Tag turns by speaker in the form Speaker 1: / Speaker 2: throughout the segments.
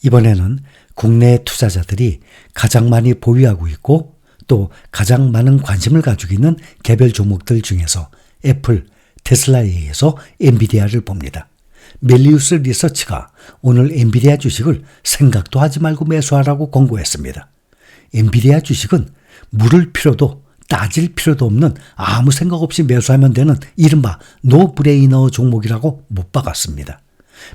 Speaker 1: 이번에는 국내 투자자들이 가장 많이 보유하고 있고 또 가장 많은 관심을 가지고 있는 개별 종목들 중에서 애플, 테슬라에 의해서 엔비디아를 봅니다. 멜리우스 리서치가 오늘 엔비디아 주식을 생각도 하지 말고 매수하라고 권고했습니다. 엔비디아 주식은 물을 필요도 따질 필요도 없는 아무 생각 없이 매수하면 되는 이른바 노브레이너 종목이라고 못 박았습니다.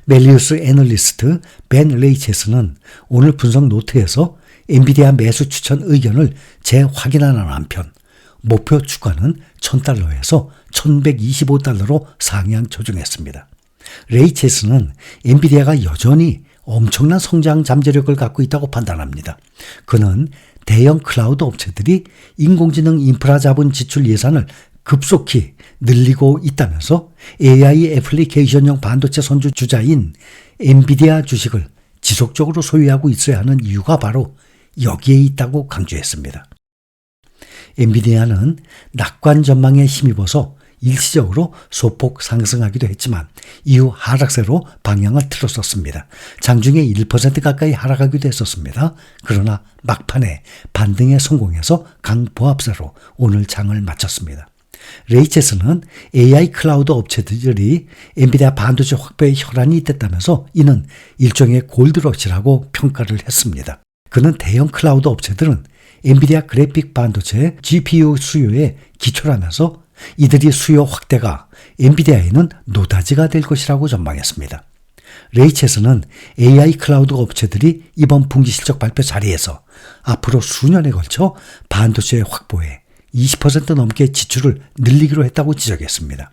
Speaker 1: 멜리우스 애널리스트 벤 레이체스는 오늘 분석 노트에서 엔비디아 매수 추천 의견을 재확인하는 한편 목표 주가는 $1,000에서 $1,125로 상향 조정했습니다. 레이체스는 엔비디아가 여전히 엄청난 성장 잠재력을 갖고 있다고 판단합니다. 그는 대형 클라우드 업체들이 인공지능 인프라 자본 지출 예산을 급속히 늘리고 있다면서 AI 애플리케이션용 반도체 선주주자인 엔비디아 주식을 지속적으로 소유하고 있어야 하는 이유가 바로 여기에 있다고 강조했습니다. 엔비디아는 낙관 전망에 힘입어서 일시적으로 소폭 상승하기도 했지만 이후 하락세로 방향을 틀었었습니다. 장중에 1% 가까이 하락하기도 했었습니다. 그러나 막판에 반등에 성공해서 강보합세로 오늘 장을 마쳤습니다. 레이체스는 AI 클라우드 업체들이 엔비디아 반도체 확보에 혈안이 있댔다면서 이는 일종의 골드러시라고 평가를 했습니다. 그는 대형 클라우드 업체들은 엔비디아 그래픽 반도체 GPU 수요에 기초라면서 이들이 수요 확대가 엔비디아에는 노다지가 될 것이라고 전망했습니다. 레이체스는 AI 클라우드 업체들이 이번 분기 실적 발표 자리에서 앞으로 수년에 걸쳐 반도체 확보에 20% 넘게 지출을 늘리기로 했다고 지적했습니다.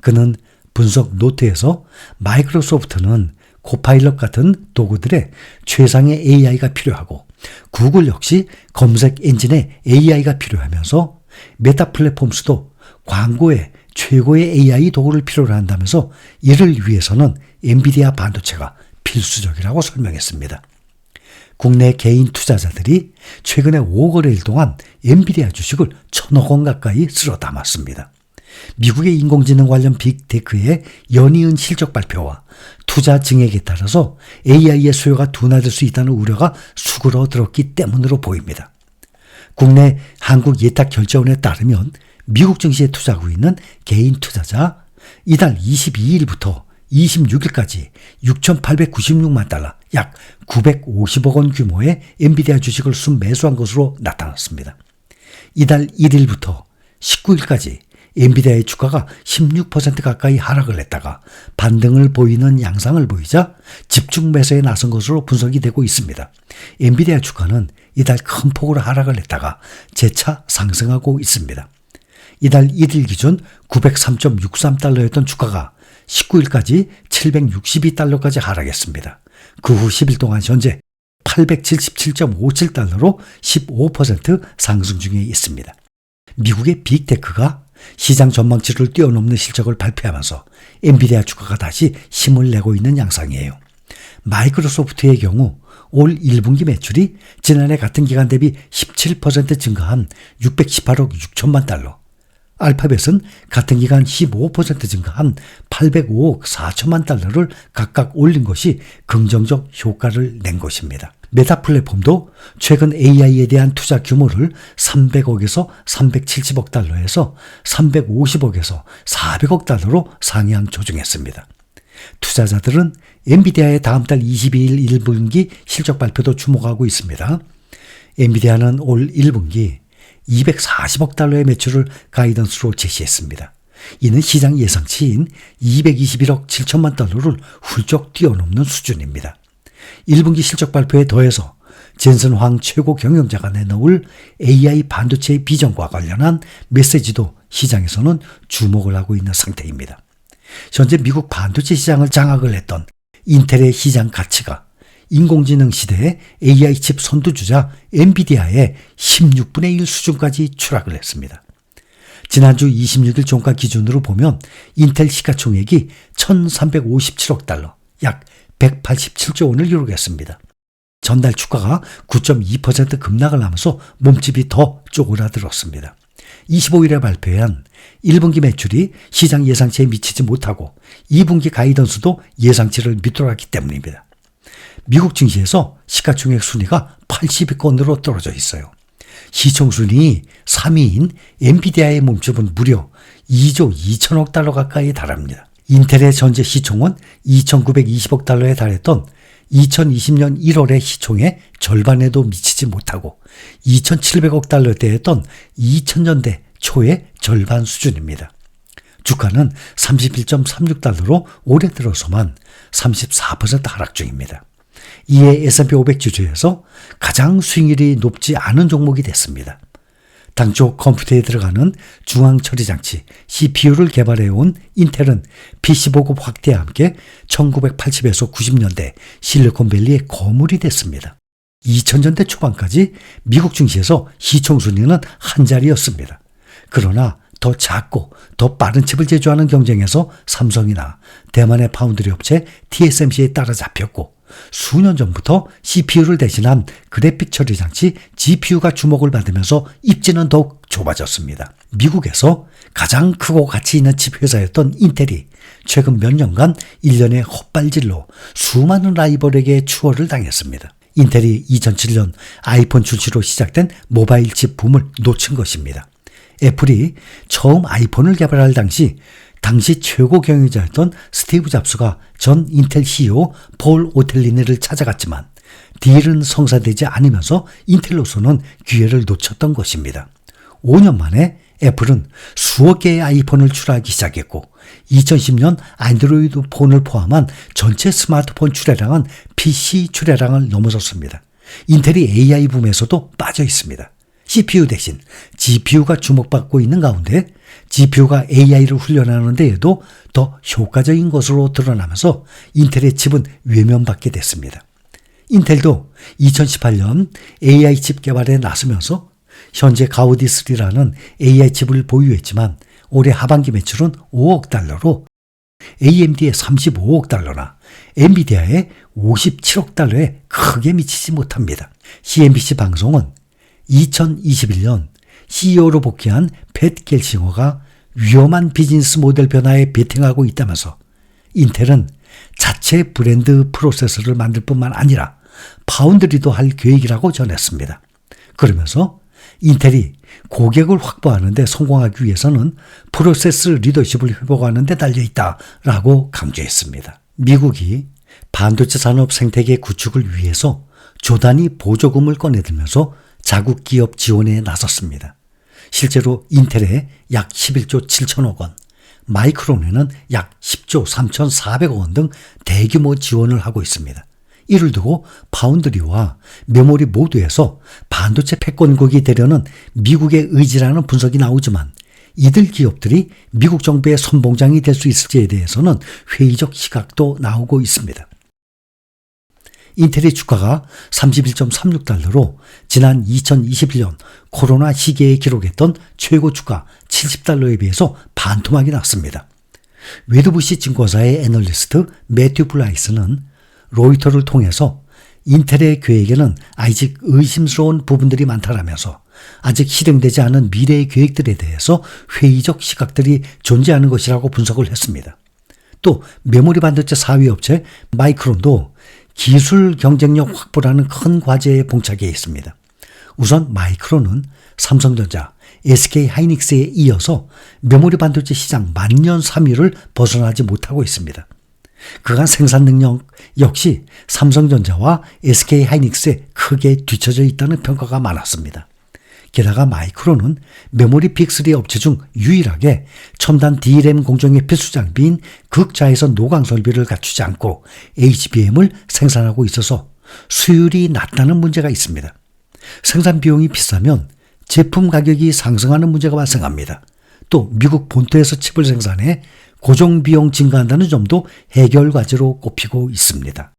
Speaker 1: 그는 분석 노트에서 마이크로소프트는 코파일럿 같은 도구들의 최상의 AI가 필요하고 구글 역시 검색 엔진에 AI가 필요하면서 메타 플랫폼스도 광고에 최고의 AI 도구를 필요로 한다면서 이를 위해서는 엔비디아 반도체가 필수적이라고 설명했습니다. 국내 개인 투자자들이 최근에 5거래일 동안 엔비디아 주식을 1,000억 원 가까이 쓸어 담았습니다. 미국의 인공지능 관련 빅테크의 연이은 실적 발표와 투자 증액에 따라서 AI의 수요가 둔화될 수 있다는 우려가 수그러들었기 때문으로 보입니다. 국내 한국예탁결제원에 따르면 미국 증시에 투자하고 있는 개인 투자자 이달 22일부터 26일까지 6,896만 달러, 약 950억 원 규모의 엔비디아 주식을 순매수한 것으로 나타났습니다. 이달 1일부터 19일까지 엔비디아의 주가가 16% 가까이 하락을 했다가 반등을 보이는 양상을 보이자 집중 매수에 나선 것으로 분석이 되고 있습니다. 엔비디아 주가는 이달 큰 폭으로 하락을 했다가 재차 상승하고 있습니다. 이달 1일 기준 903.63달러였던 주가가 19일까지 762달러까지 하락했습니다. 그 후 10일 동안 현재 877.57달러로 15% 상승 중에 있습니다. 미국의 빅테크가 시장 전망치를 뛰어넘는 실적을 발표하면서 엔비디아 주가가 다시 힘을 내고 있는 양상이에요. 마이크로소프트의 경우 올 1분기 매출이 지난해 같은 기간 대비 17% 증가한 618억 6천만 달러, 알파벳은 같은 기간 15% 증가한 805억 4천만 달러를 각각 올린 것이 긍정적 효과를 낸 것입니다. 메타 플랫폼도 최근 AI에 대한 투자 규모를 300억에서 370억 달러에서 350억에서 400억 달러로 상향 조정했습니다. 투자자들은 엔비디아의 다음 달 22일 1분기 실적 발표도 주목하고 있습니다. 엔비디아는 올 1분기 240억 달러의 매출을 가이던스로 제시했습니다. 이는 시장 예상치인 221억 7천만 달러를 훌쩍 뛰어넘는 수준입니다. 1분기 실적 발표에 더해서 젠슨 황 최고 경영자가 내놓을 AI 반도체의 비전과 관련한 메시지도 시장에서는 주목을 하고 있는 상태입니다. 현재 미국 반도체 시장을 장악을 했던 인텔의 시장 가치가 인공지능 시대의 AI 칩 선두주자 엔비디아의 16분의 1 수준까지 추락을 했습니다. 지난주 26일 종가 기준으로 보면 인텔 시가총액이 1,357억 달러, 약 187조 원을 기록했습니다. 전달 주가가 9.2% 급락을 하면서 몸집이 더 쪼그라들었습니다. 25일에 발표한 1분기 매출이 시장 예상치에 미치지 못하고 2분기 가이던스도 예상치를 밑돌았기 때문입니다. 미국 증시에서 시가총액 순위가 80위권으로 떨어져 있어요. 시총순위 3위인 엔비디아의 몸집은 무려 2조 2천억 달러 가까이 달합니다. 인텔의 전체 시총은 2,920억 달러에 달했던 2020년 1월의 시총의 절반에도 미치지 못하고 2,700억 달러대였던 2000년대 초의 절반 수준입니다. 주가는 31.36달러로 올해 들어서만 34% 하락 중입니다. 이에 S&P 500 지수에서 가장 수익률이 높지 않은 종목이 됐습니다. 당초 컴퓨터에 들어가는 중앙처리장치 CPU를 개발해온 인텔은 PC 보급 확대와 함께 1980에서 90년대 실리콘밸리의 거물이 됐습니다. 2000년대 초반까지 미국 증시에서 시총 순위는 한 자리였습니다. 그러나 더 작고 더 빠른 칩을 제조하는 경쟁에서 삼성이나 대만의 파운드리 업체 TSMC에 따라잡혔고 수년 전부터 CPU를 대신한 그래픽 처리 장치 GPU가 주목을 받으면서 입지는 더욱 좁아졌습니다. 미국에서 가장 크고 가치 있는 칩 회사였던 인텔이 최근 몇 년간 1년의 헛발질로 수많은 라이벌에게 추월을 당했습니다. 인텔이 2007년 아이폰 출시로 시작된 모바일 칩 붐을 놓친 것입니다. 애플이 처음 아이폰을 개발할 당시 최고 경영자였던 스티브 잡스가 전 인텔 CEO 폴 오텔리네를 찾아갔지만 딜은 성사되지 않으면서 인텔로서는 기회를 놓쳤던 것입니다. 5년 만에 애플은 수억 개의 아이폰을 출하하기 시작했고 2010년 안드로이드 폰을 포함한 전체 스마트폰 출하량은 PC 출하량을 넘어섰습니다. 인텔이 AI 붐에서도 빠져 있습니다. CPU 대신 GPU가 주목받고 있는 가운데 GPU가 AI를 훈련하는 데에도 더 효과적인 것으로 드러나면서 인텔의 칩은 외면받게 됐습니다. 인텔도 2018년 AI 칩 개발에 나서면서 현재 가우디3라는 AI 칩을 보유했지만 올해 하반기 매출은 5억 달러로 AMD의 35억 달러나 엔비디아의 57억 달러에 크게 미치지 못합니다. CNBC 방송은 2021년 CEO로 복귀한 팻 겔싱어가 위험한 비즈니스 모델 변화에 베팅하고 있다면서 인텔은 자체 브랜드 프로세서를 만들 뿐만 아니라 파운드리도 할 계획이라고 전했습니다. 그러면서 인텔이 고객을 확보하는 데 성공하기 위해서는 프로세스 리더십을 회복하는 데 달려있다라고 강조했습니다. 미국이 반도체 산업 생태계 구축을 위해서 조단위 보조금을 꺼내들면서 자국 기업 지원에 나섰습니다. 실제로 인텔에 약 11조 7천억 원, 마이크론에는 약 10조 3,400억 원 등 대규모 지원을 하고 있습니다. 이를 두고 파운드리와 메모리 모두에서 반도체 패권국이 되려는 미국의 의지라는 분석이 나오지만 이들 기업들이 미국 정부의 선봉장이 될 수 있을지에 대해서는 회의적 시각도 나오고 있습니다. 인텔의 주가가 31.36달러로 지난 2021년 코로나 시기에 기록했던 최고 주가 70달러에 비해서 반토막이 났습니다. 웨드부시 증권사의 애널리스트 매튜 블라이스는 로이터를 통해서 인텔의 계획에는 아직 의심스러운 부분들이 많다라면서 아직 실행되지 않은 미래의 계획들에 대해서 회의적 시각들이 존재하는 것이라고 분석을 했습니다. 또 메모리 반도체 4위 업체 마이크론도 기술 경쟁력 확보라는 큰 과제에 봉착해 있습니다. 우선 마이크론은 삼성전자, SK하이닉스에 이어서 메모리 반도체 시장 만년 3위를 벗어나지 못하고 있습니다. 그간 생산 능력 역시 삼성전자와 SK하이닉스에 크게 뒤처져 있다는 평가가 많았습니다. 게다가 마이크론은 메모리 픽3 업체 중 유일하게 첨단 DRAM 공정의 필수 장비인 극자외선 노광 설비를 갖추지 않고 HBM을 생산하고 있어서 수율이 낮다는 문제가 있습니다. 생산 비용이 비싸면 제품 가격이 상승하는 문제가 발생합니다. 또 미국 본토에서 칩을 생산해 고정 비용 증가한다는 점도 해결 과제로 꼽히고 있습니다.